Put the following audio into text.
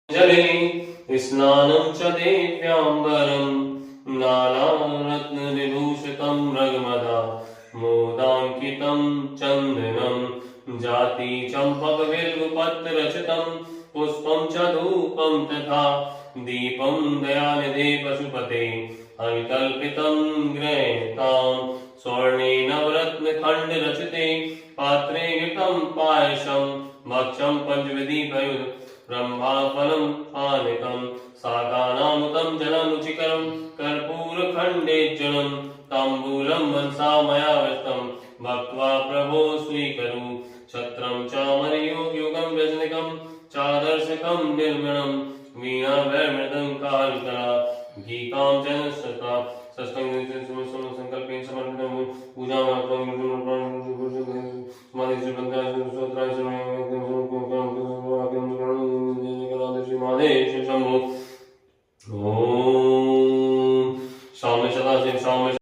जले स्नानं च देव्याम्बरं नानारत्नविभूषितं रगमदा मोदाङ्कितं चन्दनं जाति चम्पकबिल्वपत्ररचितं पुष्पं च धूपं तथा दीपं दयानिधे पशुपते हविकल्पितं गृहीतां स्वर्णेन नवरत्नखण्डरचिते पात्रे घृतं पायसं भक्षं पञ्चविधिपयुध ब्रह्माफलं पानिकं साकानामुतं जलं रुचिकरं कर्पूरखण्डेज्जलं ताम्बूलं मनसा मया वृतं भक्त्वा प्रभो स्वीकरु छत्रं चामरयुगं व्यजनिकं चादर्शकं निर्मणं वीणाभैर्मृदङ्कालकला गीतां जनसता संकल्पेन समर्पितं पूजामात्मं शम्भो। ओम शाम सदा शिव शाम